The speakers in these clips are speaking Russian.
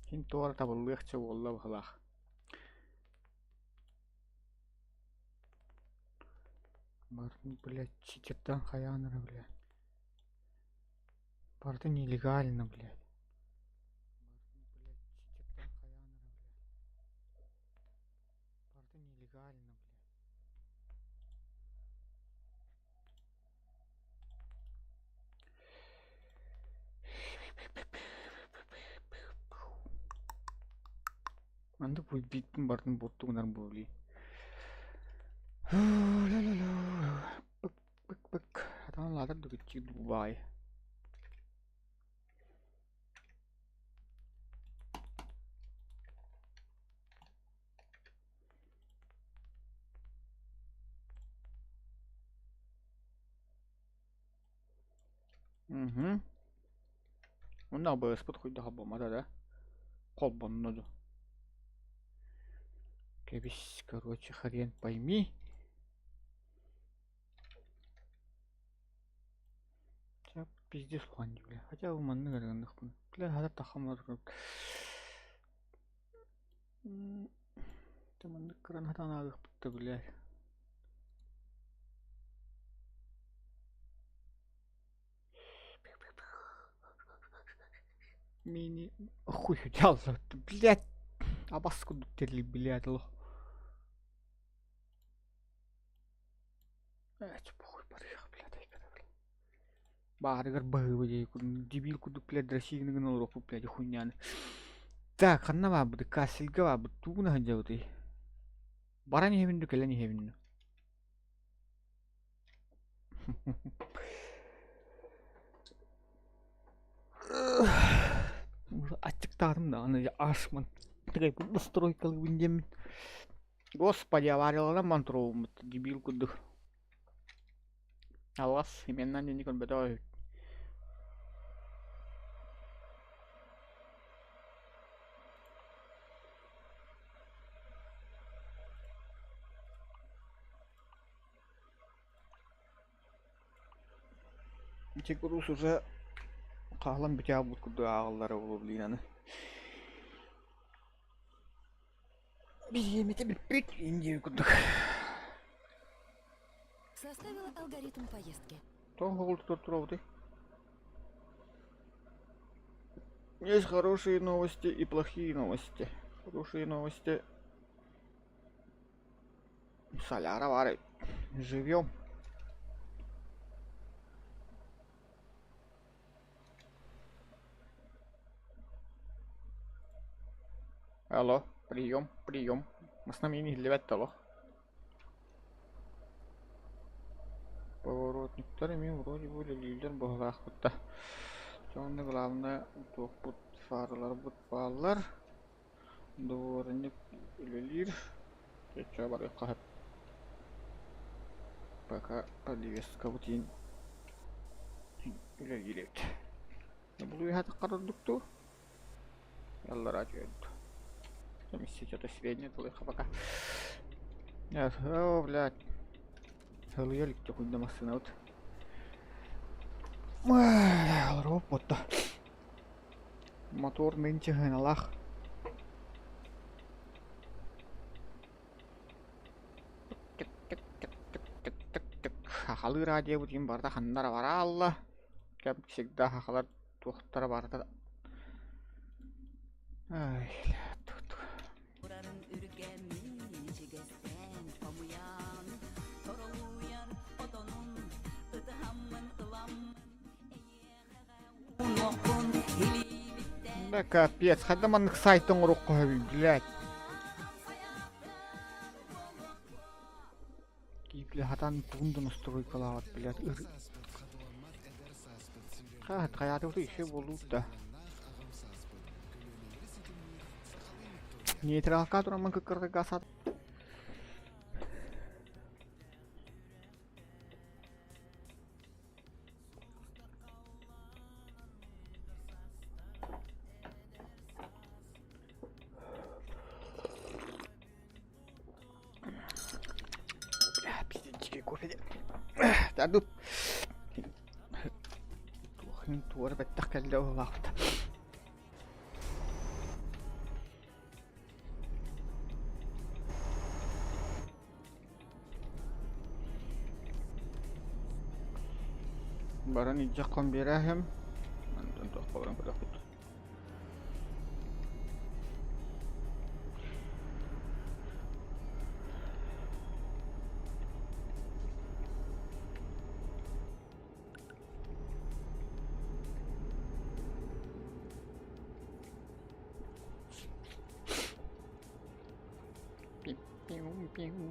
Хин туара табыллыахча уолла бахалаах. Барын, блядь, читердан хаянара, блядь. Барды нелегально, блядь. Барды нелегально, блядь. Анда бұл биттің бардың боттуғынан болы. Бык. Атан ладыр дүгітчі Дубай. Онда бэс подходит до бомада, да? Колбан надо. Кебись, короче, хрен пойми. Сейчас пиздец хуанди, бля. Хотя у манны гарганных, бля, хата тахамар. Ты манны кран хата нагых бутта, бля. Мини... Хуй взялся, блядь. Абаску дутерли, блядь, лох. Чё похуй, парих, блядь, айкада, блядь. Барыгар бахы, блядь, дебил куду, блядь, Россия на Европу, блядь, хуйняны. Так, ханна бабы, кассельга бабы, тугна хаджауты. Бара не хевинду, келя не хевинду. Ачыктадым да, аны ашман. Трэп настройкалы виндем. Господи, аварилана мантроум, дебил куду. Аллас, именнан не кон бетой. Чекурус уже каглам битя бут куду агаллары болуп линаны. Биземете бит инди кудук. Составила алгоритм поездки. Туравды. Есть хорошие новости и плохие новости. Хорошие новости. Соляра вары. Живем. Алло, прием. С нами не левят алло. Поворотниктарами вроде бы лидер баглах бутта. Сонда главное топут фарлар бут баллар. Дворник лилир. Кеча бары кахып. Пока подвеска бутин. Лилирет. Бұл үйхаты қарадықту. Яллар ачуэдді. Комиссия что-то среднее, только пока. Нет, о, блядь. Халуялик что хоть дома сына вот. Робота. Мотор нынче гыналах. Хахалы радио бутин барда ханнара бара алла. Как всегда хахалар тухтара барда. Ай, тут. Да капец, хотя man сайтон рукой, блядь. Кипли хатан тунду настройкалават, блядь. Ха, таяды вот еще болут-то. Нейтрал кадр man кыргасат. Кофе. Aduh. туор беттах кэллэ улаахта. Баран ижаккан берәһем. Антон тохпаган кудакут. Пиу.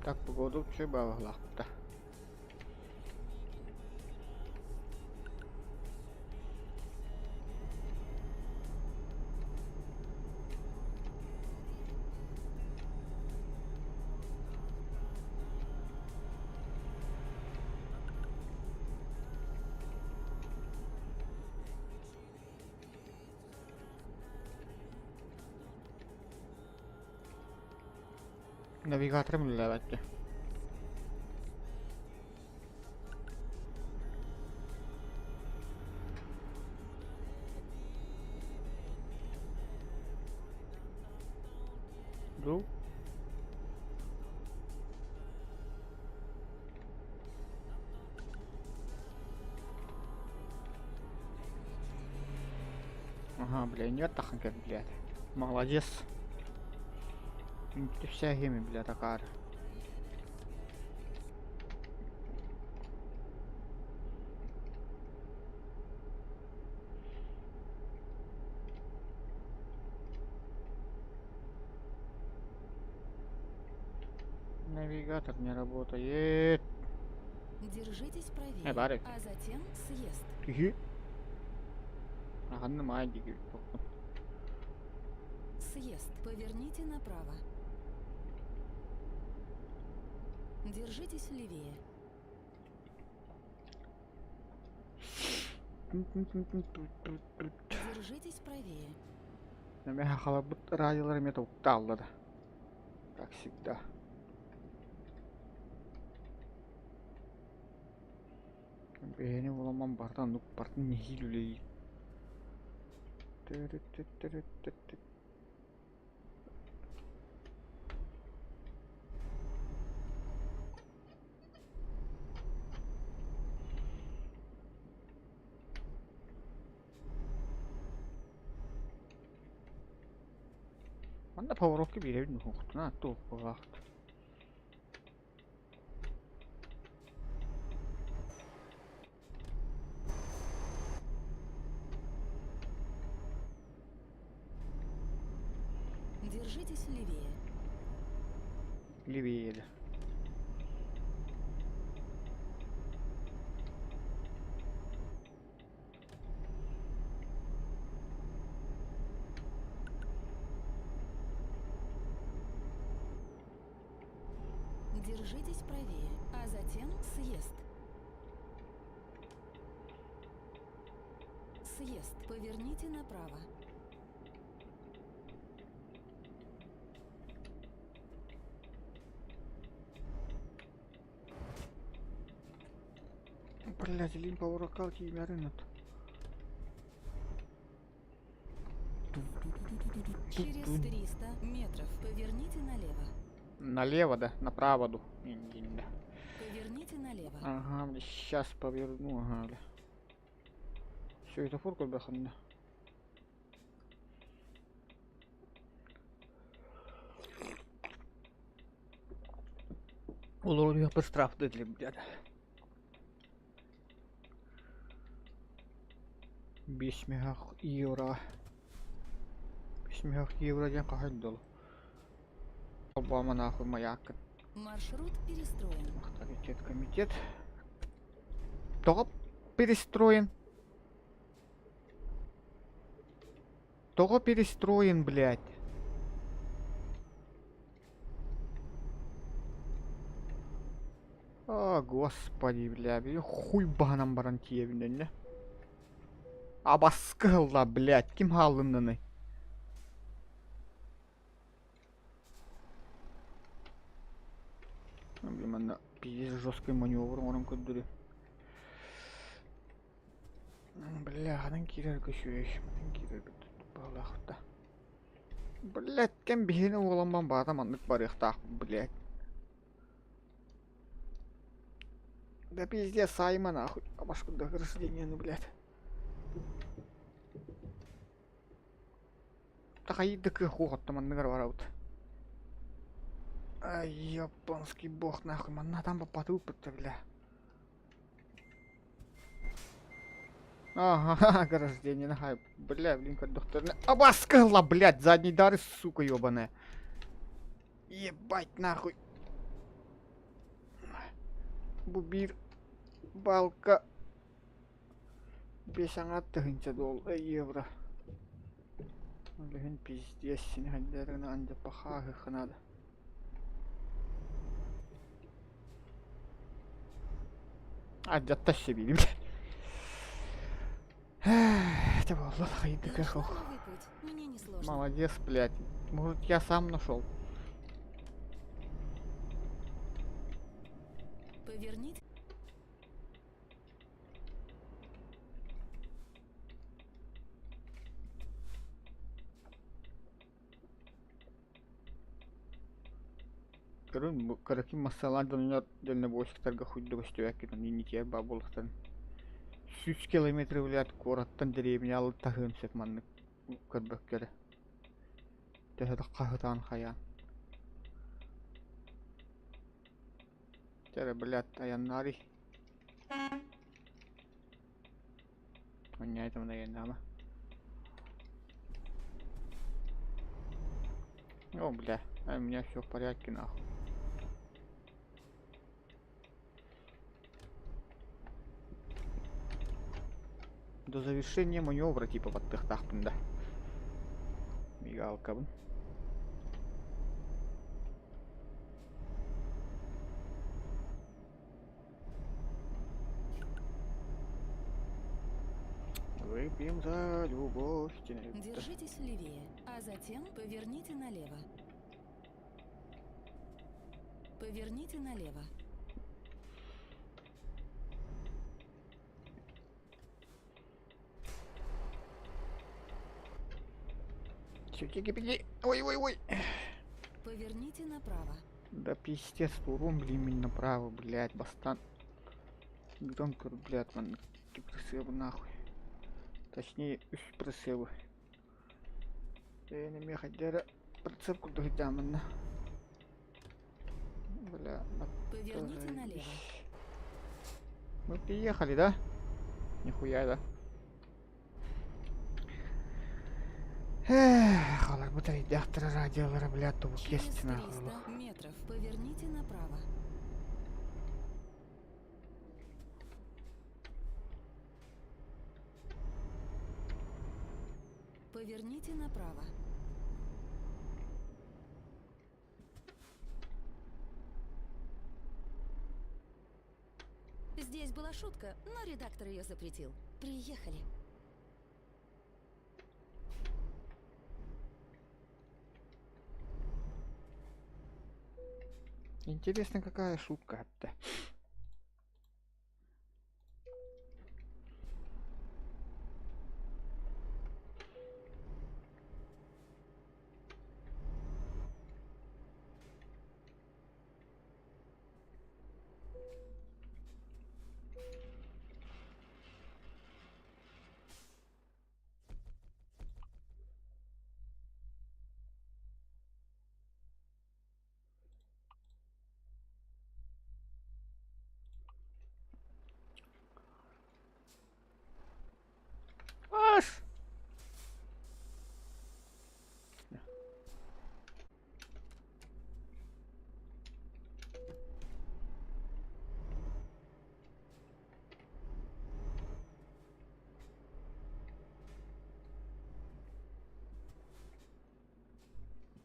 Так, погоду все бавалахта. Навигатор милләвәтте. Ду. Ага, бля, нет таханкер, блядь. Молодец. Ты вся геми, бля, такая. Навигатор не работает. Держитесь правее, барик. а затем съезд. Тихи. Ага, нема диги. Съезд. Поверните направо. Держитесь левее. Держитесь правее. Намеха халабут радиоларыме токталлады. Как всегда. Бени уламан бардан нук бартын нехилулей. Анда поворотки беребин хукутуна топ багат. Держитесь левее. Левее. Держитесь правее, а затем съезд. Съезд. Поверните направо. Блять, лин поворокал тимярынат. Через 300 метров поверните налево. Налево, да? Направо, ду. Да. Поверните налево. Ага, бля, сейчас поверну, ага, бля. Все, это фурка, бля, ханна. Улор я постраф дедли, блядь. 5 евро. 5 евро я кахаддал. Обама нахуй маяк. Маршрут перестроен. Комитет. Топ перестроен. Того перестроен, блядь. О, господи, бля, хуй банам барантиевин, да? Абаскылла, блядь, ким халынныны? Блин, она пиздец жесткий маневр, он көндүрү. Бля, анан кирер көшөй. Анан кирер балахта. Блядь, кем бихине оламан бата мандык бар яхта, блядь. Да пиздец, Сайма нахуй. А башку до рождения, ну, блядь. Так а идык хохотта мандыгар барабыт. Ай, японский бог нахуй, манна там попаду пытта, бля. Ага, ограждение, нахуй. Бля, блин, как доктор. Обаскала, блядь, задний дары, сука, ёбаная. Ебать, нахуй. Бубир. Балка. Бесаңат тыгынча дол евро. Блин, пиздец, син хандерин анжа пахагы ханада. Аджатта себе, блядь. Это было хайда Нашла как. новый путь. Мне не сложно. Молодец, блядь. Может, я сам нашел. Поверните. Көрін караки массалар дөнөр дальнобойщиктарга хуйды көстөбөк кетен инитер бабулуктан 100 километр билет кораттан деревня алып тахын сет маннык көрбөккөрө тэһэ кахытан хаян тере билет аяннари онняйта мына яннама о бля у меня все в порядке нахуй. До завершения маневра типа под тахтахпында. Мигалка бун. Выпьем за любовь. Держитесь левее, а затем поверните налево. Поверните налево. Беги. Ой. Поверните направо. Да пиздец, туром, блин, направо, блядь, бастан. Громкор, блядь, man, присылы нахуй. Точнее, присылы. Я не меха дера прицепку дойдем, бля. Поверните налево. Мы приехали, да? Нихуя, да? Эх, алар бу редактор радиолары, блядь, тубук Через есть 300 нахуй. метров поверните направо. Поверните направо. Здесь была шутка, но редактор ее запретил. Приехали. Интересно, какая шутка-то. Аш!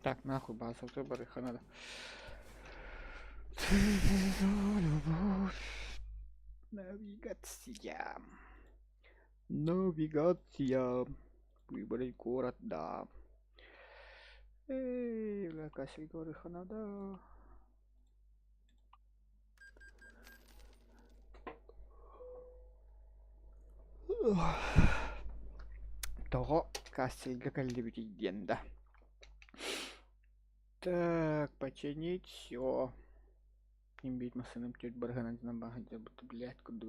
Так, нахуй, база, выборы, надо. Любовь. Навигация. Навигация. Выбрать город, да. Эй, бля, кассель горы ханада. Того касельга калибри да. Так, починить все. Имбит масыным тёт барганать на багаде, будто, блядь, куда